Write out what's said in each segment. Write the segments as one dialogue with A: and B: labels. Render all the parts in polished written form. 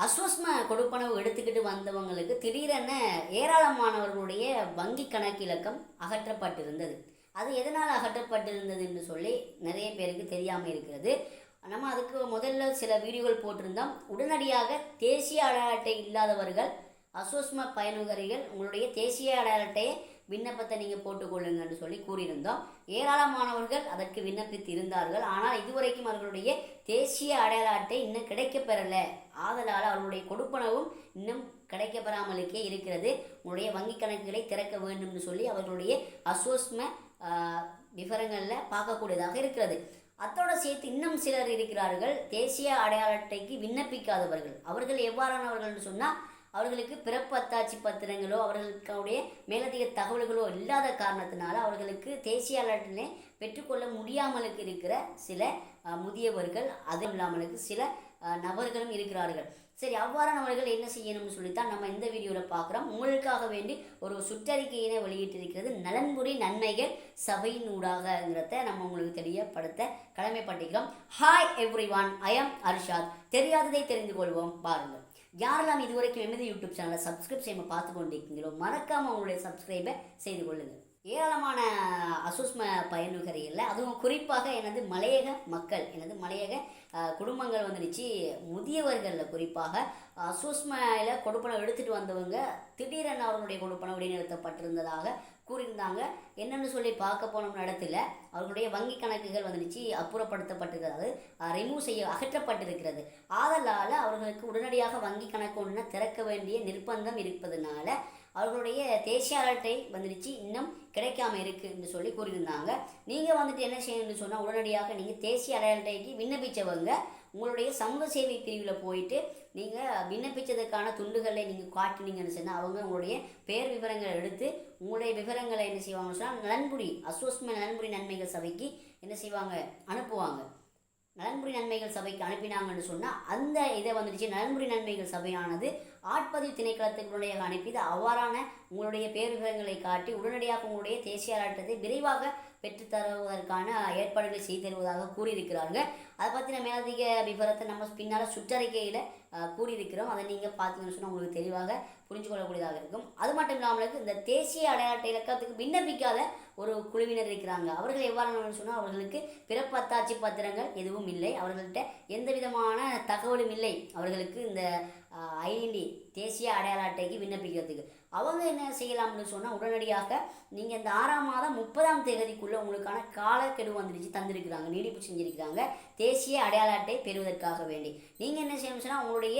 A: அஸ்வஸ்ம கொடுப்பனவு எடுத்துக்கிட்டு வந்தவங்களுக்கு திடீரென ஏராளமானவர்களுடைய வங்கி கணக்கு இலக்கம் அகற்றப்பட்டிருந்தது. அது எதனால் அகற்றப்பட்டிருந்தது என்று சொல்லி நிறைய பேருக்கு தெரியாமல் இருக்கிறது. நம்ம அதுக்கு முதல்ல சில வீடியோகள் போட்டிருந்தோம். உடனடியாக தேசிய அடையாள அட்டை இல்லாதவர்கள், அஸ்வஸ்ம பயனுகரிகள் உங்களுடைய தேசிய அடையாள அட்டையை விண்ணப்பத்தை நீங்கள் போட்டுக்கொள்ளுங்கன்னு சொல்லி கூறியிருந்தோம். ஏராளமானவர்கள் அதற்கு விண்ணப்பித்து இருந்தார்கள். ஆனால் இதுவரைக்கும் அவர்களுடைய தேசிய அடையாள அட்டை இன்னும் கிடைக்கப்பெறலை. ஆதலால் அவர்களுடைய கொடுப்பனவும் இன்னும் கிடைக்கப்பெறாமலுக்கே இருக்கிறது. உங்களுடைய வங்கி கணக்குகளை திறக்க வேண்டும் சொல்லி அவர்களுடைய அஸ்வஸ்ம விவரங்களில் பார்க்கக்கூடியதாக இருக்கிறது. அத்தோடு சேர்த்து இன்னும் சிலர் இருக்கிறார்கள், தேசிய அடையாள அட்டைக்கு விண்ணப்பிக்காதவர்கள். அவர்கள் எவ்வாறானவர்கள் சொன்னால், அவர்களுக்கு பிறப்பு அத்தாட்சி பத்திரங்களோ அவர்களுடைய மேலதிக தகவல்களோ இல்லாத காரணத்தினால அவர்களுக்கு தேசிய அடையாள பெற்றுக்கொள்ள முடியாமலுக்கு இருக்கிற சில முதியவர்கள், அதுவும் இல்லாமலுக்கு சில நபர்களும் இருக்கிறார்கள். சரி, அவ்வாறானவர்கள் என்ன செய்யணும்னு சொல்லித்தான் நம்ம இந்த வீடியோவில் பார்க்குறோம். உங்களுக்காக வேண்டி ஒரு சுற்றறிக்கையினை வெளியிட்டிருக்கிறது நலன்புரி நன்மைகள் சபையினூடாகங்கிறத நம்ம உங்களுக்கு தெரியப்படுத்த கடமைப்பட்டிருக்கிறோம். Hi everyone, I am Arshad. தெரியாததை தெரிந்து கொள்வோம், பாருங்கள். யாரெல்லாம் இதுவரைக்கும் எமது யூடியூப் சேனலை சப்ஸ்கிரைப் செய்யாமல் பார்த்து கொண்டிருக்கீங்களோ மறக்காமல் உங்களுடைய சப்ஸ்கிரைபை செய்து கொள்ளுங்கள். ஏராளமான அஸ்வஸ்ம பயனுகரிகளில் அதுவும் குறிப்பாக எனது மலையக மக்கள், எனது மலையக குடும்பங்கள் வந்துடுச்சு. முதியவர்களில் குறிப்பாக அஸ்வஸ்மையில் கொடுப்பனவு எடுத்துகிட்டு வந்தவங்க திடீரென அவர்களுடைய கொடுப்பனவு இடைநிறுத்தப்பட்டிருந்ததாக கூறியிருந்தாங்க. என்னென்னு சொல்லி பார்க்க போன இடத்துல அவர்களுடைய வங்கி கணக்குகள் வந்துடுச்சு அப்புறப்படுத்தப்பட்டிருக்கிறது, ரிமூவ் அகற்றப்பட்டிருக்கிறது. ஆதலால் அவர்களுக்கு உடனடியாக வங்கி கணக்கு ஒன்று திறக்க வேண்டிய நிர்பந்தம் இருப்பதனால அவர்களுடைய தேசிய அட்டை வந்துடுச்சு இன்னும் கிடைக்காம இருக்குன்னு சொல்லி கூறியிருந்தாங்க. நீங்கள் வந்துட்டு என்ன செய்யணும்னு சொன்னால், உடனடியாக நீங்கள் தேசிய அடையாள அட்டைக்கு விண்ணப்பித்தவங்க உங்களுடைய சமூக சேவை பிரிவில் போயிட்டு நீங்கள் விண்ணப்பித்ததுக்கான துண்டுகளை நீங்கள் காட்டினீங்கன்னு சொன்னால் அவங்க உங்களுடைய பேர் விவரங்களை எடுத்து உங்களுடைய விவரங்களை என்ன செய்வாங்கன்னு சொன்னால் நலன்புரி அஸ்வஸ்ம நலன்புரி நன்மைகள் சபைக்கு என்ன செய்வாங்க, அனுப்புவாங்க. நலன்புரி நன்மைகள் சபைக்கு அனுப்பினாங்கன்னு சொன்னால் அந்த இதை வந்துடுச்சு நலன்புரி நன்மைகள் சபையானது ஆட்பதிவு திணைக்களத்துக்குடைய அனுப்பி அவ்வாறான உங்களுடைய பேர் விவரங்களை காட்டி உடனடியாக உங்களுடைய தேசிய அட்டத்தை விரைவாக பெற்றுத்தருவதற்கான ஏற்பாடுகளை செய்து தருவதாக கூறியிருக்கிறார்கள். அதை பற்றின மேலதிக விவரத்தை நம்ம பின்னால் சுற்றறிக்கையில் கூறியிருக்கிறோம். அதை நீங்கள் பார்த்தீங்கன்னு சொன்னால் உங்களுக்கு தெளிவாக புரிஞ்சு கொள்ளக்கூடியதாக இருக்கும். அது மட்டும் இல்லாமல் இந்த தேசிய அடையாள அட்டை இலக்கத்துக்கு விண்ணப்பிக்காத ஒரு குழுவினர் இருக்கிறாங்க. அவர்கள் எவ்வாறு சொன்னால், அவர்களுக்கு பிறப்பு அத்தாட்சி பத்திரங்கள் எதுவும் இல்லை, அவர்கள்ட்ட எந்த விதமான தகவலும் இல்லை அவர்களுக்கு இந்த ஐடென்டி தேசிய அடையாள அட்டைக்கு விண்ணப்பிக்கிறதுக்கு. அவங்க என்ன செய்யலாம்னு சொன்னால், உடனடியாக நீங்கள் இந்த 6ஆம் மாதம் 30ஆம் தேதிக்குள்ளே உங்களுக்கான காலக்கெடு வந்துடுச்சு தந்திருக்கிறாங்க, நீடிப்பு செஞ்சுருக்கிறாங்க தேசிய அடையாள அட்டை பெறுவதற்காக வேண்டி. நீங்கள் என்ன செய்யணும்னு சொன்னால், உங்களுடைய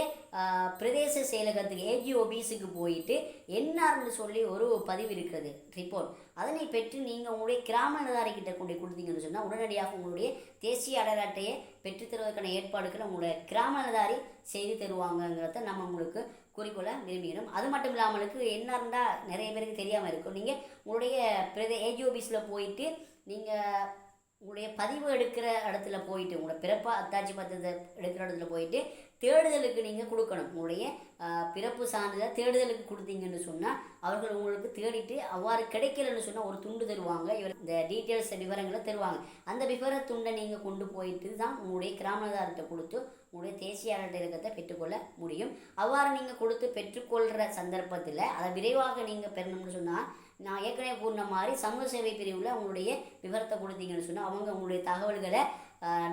A: பிரதேச செயலகத்துக்கு ஏஜி ஆபீஸுக்கு போயிட்டு என்ஆர்னு சொல்லி ஒரு பதிவு இருக்கிறது, ரிப்போர்ட், அதனை பெற்று நீங்கள் உங்களுடைய கிராம நிலதாரிக்கிட்ட கொண்டு கொடுத்தீங்கன்னு சொன்னால் உடனடியாக உங்களுடைய தேசிய அடையாள அட்டையை பெற்றுத்தருவதற்கான ஏற்பாடுகளை உங்களுடைய கிராம நிலதாரி செய்து தருவாங்கங்கிறத நம்ம உங்களுக்கு குறிக்கொள்ள விரும்புகிறோம். அது மட்டும் இல்லாமலுக்கு என்ன இருந்தால் நிறைய பேருக்கு தெரியாமல் இருக்கும். நீங்கள் உங்களுடைய ஏஜி ஆபீஸில் போயிட்டு நீங்கள் உங்களுடைய பதிவு எடுக்கிற இடத்துல போயிட்டு உங்களோட பிறப்பு அத்தாட்சி பத்திரத்தை எடுக்கிற இடத்துல போயிட்டு தேடுதலுக்கு நீங்கள் கொடுக்கணும். உங்களுடைய பிறப்பு சான்றிதழ் தேடுதலுக்கு கொடுத்தீங்கன்னு சொன்னால் அவர்கள் உங்களுக்கு தேடிட்டு அவ்வாறு கிடைக்கலன்னு சொன்னால் ஒரு துண்டு தருவாங்க, இவர் இந்த டீட்டெயில்ஸ் விவரங்களை தருவாங்க. அந்த விவர துண்டை நீங்கள் கொண்டு போயிட்டு தான் உங்களுடைய கிராமதார்கிட்ட கொடுத்து உங்களுடைய தேசிய அடையாள இலக்கத்தை பெற்றுக்கொள்ள முடியும். அவ்வாறு நீங்கள் கொடுத்து பெற்றுக்கொள்கிற சந்தர்ப்பத்தில் அதை விரைவாக நீங்கள் பெறணும்னு சொன்னால், நான் ஏற்கனவே கூறின மாதிரி சமூக சேவை பிரிவில் உங்களுடைய விவரத்தை கொடுத்தீங்கன்னு சொன்னால் அவங்க உங்களுடைய தகவல்களை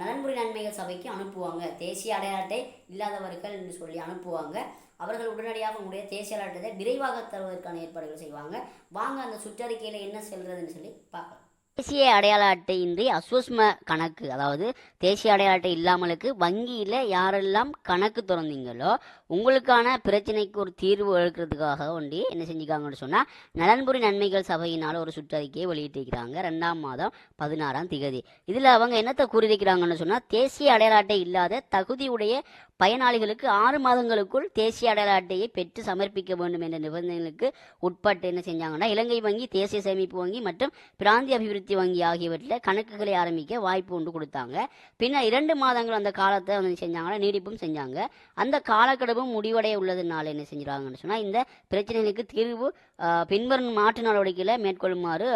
A: நலன்புரி நன்மைகள் சபைக்கு அனுப்புவாங்க. தேசிய அடையாள அட்டை இல்லாதவர்கள் என்று சொல்லி அனுப்புவாங்க. அவர்கள் உடனடியாக உங்களுடைய தேசிய அடையாள அட்டை விரைவாக தருவதற்கான ஏற்பாடுகள் செய்வாங்க. வாங்க அந்த சுற்றறிக்கையில் என்ன செல்றதுன்னு சொல்லி பார்க்கலாம். தேசிய அடையாள அட்டையின்றி அஸ்வஸ்ம கணக்கு, அதாவது தேசிய அடையாள அட்டை இல்லாமலுக்கு வங்கியில் யாரெல்லாம் கணக்கு திறந்தீங்களோ உங்களுக்கான பிரச்சனைக்கு ஒரு தீர்வு எடுக்கிறதுக்காக ஒண்டி என்ன செஞ்சுக்காங்கன்னு சொன்னால், நலன்புரி நன்மைகள் சபையினால் ஒரு சுற்றறிக்கையை வெளியிட்டிருக்கிறாங்க 2ஆம் மாதம் 16ஆம் தேதி. இதில் அவங்க என்னத்தை கூறியிருக்கிறாங்கன்னு சொன்னால், தேசிய அடையாள அட்டை இல்லாத தகுதியுடைய பயனாளிகளுக்கு 6 மாதங்களுக்குள் தேசிய அடையாள அட்டையை பெற்று சமர்ப்பிக்க வேண்டும் என்ற நிபந்தனைகளுக்கு உட்பட்டு என்ன செஞ்சாங்கன்னா, இலங்கை வங்கி, தேசிய சேமிப்பு வங்கி மற்றும் பிராந்திய அபிவிருத்தி வங்கி ஆகியவற்றில் கணக்குகளை ஆரம்பிக்க வாய்ப்பு ஒன்று கொடுத்தாங்க. பின்னர் 2 மாதங்கள் அந்த காலத்தை வந்து செஞ்சாங்கன்னா நீடிப்பும் செஞ்சாங்க. அந்த காலக்கெடுவும் முடிவடைய உள்ளதுனால என்ன செஞ்சுறாங்கன்னு சொன்னால், இந்த பிரச்சனைகளுக்கு தீர்வு பின்வரும் மாற்று நடவடிக்கைகளை மேற்கொள்ளுமாறு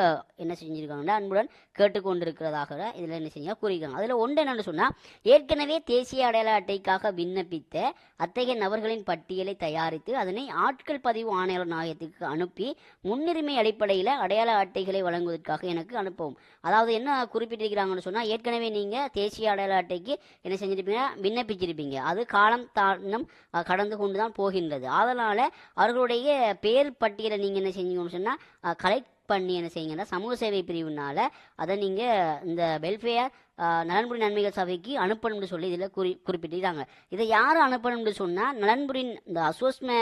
A: என்ன செஞ்சுருக்காங்கன்னா அன்புடன் கேட்டுக்கொண்டிருக்கிறதாக இதில் என்ன செஞ்சா கூறியிருக்காங்க. அதில் ஒன்று என்னென்னு சொன்னால், ஏற்கனவே தேசிய அடையாள அட்டைக்காக விண்ணப்பித்த அத்தகைய நபர்களின் பட்டியலை தயாரித்து அதனை ஆட்கள் பதிவு ஆணையாளர் நாயகத்துக்கு அனுப்பி முன்னுரிமை அடிப்படையில் அடையாள அட்டைகளை வழங்குவதற்காக எனக்கு அனுப்பவும். அதாவது என்ன குறிப்பிட்டிருக்கிறாங்கன்னு சொன்னால், ஏற்கனவே நீங்கள் தேசிய அடையாள அட்டைக்கு என்ன செஞ்சிருப்பீங்க, விண்ணப்பிச்சிருப்பீங்க. அது காலம் தானம் கடந்து கொண்டு தான் போகின்றது. அதனால் அவர்களுடைய பேர் பட்டியலை நீங்கள் என்ன செஞ்சீங்கன்னு சொன்னால் கலெக்ட் பண்ணி என்ன செய்யுங்கன்னா சமூக சேவை பிரிவுனால அதை நீங்கள் இந்த வெல்ஃபேர் நலன்புரி நன்மைகள் சபைக்கு அனுப்பணும்னு சொல்லி இதில் குறிப்பிட்டிருக்காங்க. இதை யார் அனுப்பணும்னு சொன்னால், நலன்புரி இந்த அசோஸ்ம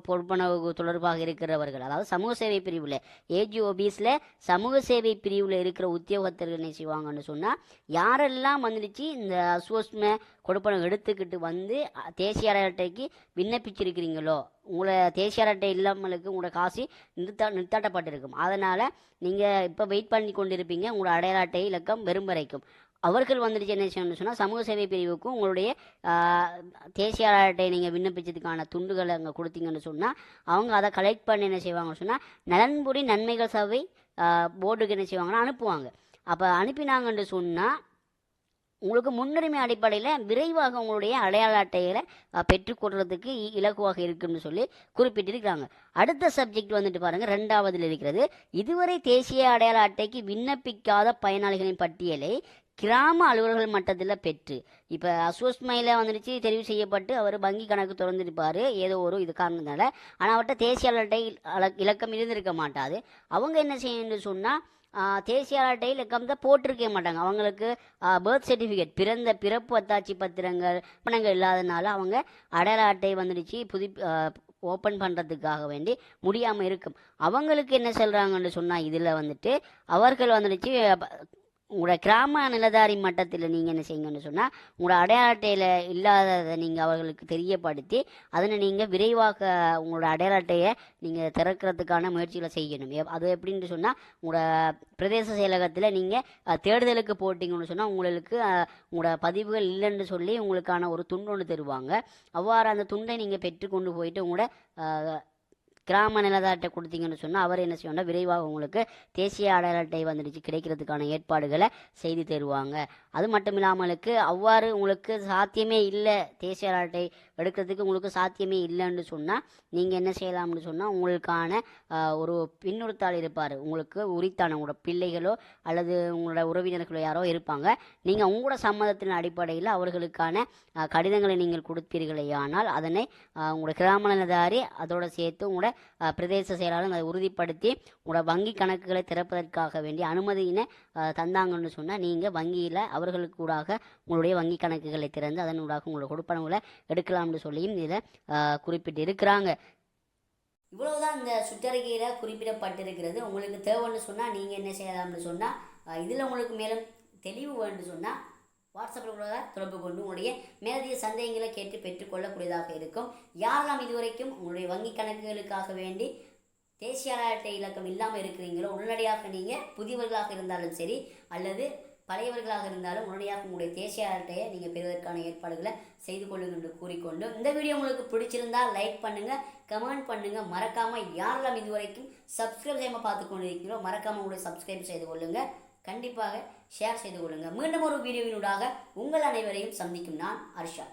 A: பொறுப்பனவு தொடர்பாக இருக்கிறவர்கள், அதாவது சமூக சேவை பிரிவில் ஏஜிஓபிஸில் சமூக சேவை பிரிவில் இருக்கிற உத்தியோகத்தர்கள் என்ன செய்வாங்கன்னு சொன்னால், யாரெல்லாம் வந்துடுச்சு இந்த அசோஸ்ம கொடுப்பனவு எடுத்துக்கிட்டு வந்து தேசிய அடையாள அட்டைக்கு விண்ணப்பிச்சிருக்கிறீங்களோ, உங்களை தேசிய அட்டை இல்லாமலுக்கு உங்களோட காசு நிறுத்தாட்டப்பட்டிருக்கும். அதனால் நீங்கள் இப்போ வெயிட் பண்ணி கொண்டிருப்பீங்க உங்களோட அடையாள அட்டை இலக்கம் வெறும் வரைக்கும். அவர்கள் வந்துடுச்சு என்ன செய்யணும்னு சொன்னால், சமூக சேவை பிரிவுக்கும் உங்களுடைய தேசிய அடையாள அட்டையை நீங்கள் விண்ணப்பிச்சதுக்கான துண்டுகளை அங்கே கொடுத்தீங்கன்னு சொன்னால், அவங்க அதை கலெக்ட் பண்ணி என்ன செய்வாங்கன்னு சொன்னால் நலன்புரி நன்மைகள் சபை போர்டுக்கு என்ன செய்வாங்கன்னா அனுப்புவாங்க. அப்போ அனுப்பினாங்கன்னு சொன்னால் உங்களுக்கு முன்னுரிமை அடிப்படையில் விரைவாக உங்களுடைய அடையாள அட்டைகளை பெற்றுக்கொள்றதுக்கு இலக்குவாக இருக்குன்னு சொல்லி குறிப்பிட்டிருக்கிறாங்க. அடுத்த சப்ஜெக்ட் வந்துட்டு பாருங்கள், 2வதில் இருக்கிறது. இதுவரை தேசிய அடையாள அட்டைக்கு விண்ணப்பிக்காத பயனாளிகளின் பட்டியலை கிராம அலுவலர்கள் மட்டத்தில் பெற்று, இப்போ அசோஸ்மையில் வந்துடுச்சு தெரிவு செய்யப்பட்டு அவர் வங்கி கணக்கு திறந்துருப்பார் ஏதோ ஒரு இது காரணத்தினால. ஆனால் அவர்கிட்ட தேசிய அட்டை இலக்கம் இருந்திருக்க மாட்டாது. அவங்க என்ன செய்யணும்னு சொன்னால், தேசிய அட்டை இலக்கம் தான் போட்டிருக்க மாட்டாங்க. அவங்களுக்கு பர்த் சர்டிஃபிகேட் பிறப்பு அத்தாட்சி பத்திரங்கள் பணங்கள் இல்லாதனால அவங்க அடையாள அட்டை வந்துடுச்சு ஓப்பன் பண்ணுறதுக்காக வேண்டி முடியாமல் இருக்கும். அவங்களுக்கு என்ன சொல்கிறாங்கன்னு சொன்னால், இதில் வந்துட்டு அவர்கள் வந்துடுச்சு உங்களோட கிராம நிலதாரி மட்டத்தில் நீங்கள் என்ன செய்யுங்கன்னு சொன்னால், உங்களோட அடையாள அட்டையில் இல்லாததை நீங்கள் அவர்களுக்கு தெரியப்படுத்தி அதனை நீங்கள் விரைவாக உங்களோட அடையாள அட்டையை நீங்கள் திறக்கிறதுக்கான முயற்சிகளை செய்யணும். அது எப்படின்னு சொன்னால், உங்களோட பிரதேச செயலகத்தில் நீங்கள் தேடுதலுக்கு போட்டிங்கன்னு சொன்னால் உங்களுக்கு உங்களோட பதிவுகள் இல்லைன்னு சொல்லி உங்களுக்கான ஒரு துண்டு ஒன்று தருவாங்க. அவ்வாறு அந்த துண்டை நீங்கள் பெற்றுக்கொண்டு போயிட்டு உங்களோட கிராம நிலதாட்டை கொடுத்தீங்கன்னு சொன்னால் அவர் என்ன செய்யணும்னா விரைவாக உங்களுக்கு தேசிய அடையாள அட்டை வந்துடுச்சு கிடைக்கிறதுக்கான ஏற்பாடுகளை செய்து தருவாங்க. அது மட்டும் இல்லாமலுக்கு அவ்வாறு உங்களுக்கு சாத்தியமே இல்லை, தேசிய அடையாள அட்டை எடுக்கிறதுக்கு உங்களுக்கு சாத்தியமே இல்லைன்னு சொன்னால் நீங்கள் என்ன செய்யலாம்னு சொன்னால், உங்களுக்கான ஒரு பின்னுறுத்தாள் இருப்பார், உங்களுக்கு உரித்தான உங்களோட பிள்ளைகளோ அல்லது உங்களோட உறவினர்களோ யாரோ இருப்பாங்க. நீங்கள் உங்களோட சம்மதத்தின் அடிப்படையில் அவர்களுக்கான கடிதங்களை நீங்கள் கொடுப்பீர்களே, ஆனால் அதனை உங்களோட கிராம நிலதாரி அதோடு சேர்த்து உங்களோட பிரதேச செயலாளர் அதை உறுதிப்படுத்தி உங்களோட வங்கி கணக்குகளை திறப்பதற்காக வேண்டிய அனுமதியினை தந்தாங்கன்னு சொன்னால், நீங்கள் வங்கியில் அவர்களுக்கு ஊடாக உங்களுடைய வங்கி கணக்குகளை திறந்து அதனூடாக உங்களோட கொடுப்பனவுகளை எடுக்கலாம்னு சொல்லியும் இதில் குறிப்பிட்டு இருக்கிறாங்க. இவ்வளவுதான் இந்த சுற்றறிக்கையில் குறிப்பிடப்பட்டிருக்கிறது. உங்களுக்கு தேவைன்னு சொன்னால் நீங்கள் என்ன செய்யலாம்னு சொன்னால், இதில் உங்களுக்கு மேலும் தெளிவு வேணும்னு சொன்னால் வாட்ஸ்அப்பில் கூட தொடர்பு கொண்டு உங்களுடைய மேலதிக சந்தேகங்களை கேட்டு பெற்றுக்கொள்ளக்கூடியதாக இருக்கும். யாரெல்லாம் இதுவரைக்கும் உங்களுடைய வங்கி கணக்குகளுக்காக வேண்டி தேசிய அடையாள அட்டை இலக்கம் இல்லாமல் இருக்கிறீங்களோ, உடனடியாக நீங்கள் புதியவர்களாக இருந்தாலும் சரி அல்லது பழையவர்களாக இருந்தாலும் உடனடியாக உங்களுடைய தேசிய அட்டையை நீங்கள் பெறுவதற்கான ஏற்பாடுகளை செய்து கொள்ளுங்கள் என்று கூறிக்கொண்டு, இந்த வீடியோ உங்களுக்கு பிடிச்சிருந்தால் லைக் பண்ணுங்கள், கமெண்ட் பண்ணுங்கள். மறக்காமல் யாரெல்லாம் இதுவரைக்கும் சப்ஸ்கிரைப் செய்யாமல் பார்த்து கொண்டு இருக்கிறோம் மறக்காமல் உங்களுடைய சப்ஸ்கிரைப் செய்து கொள்ளுங்கள், கண்டிப்பாக ஷேர் செய்து கொள்ளுங்கள். மீண்டும் ஒரு வீடியோவினூடாக உங்கள் அனைவரையும் சந்திக்கும் நான் ஹர்ஷா.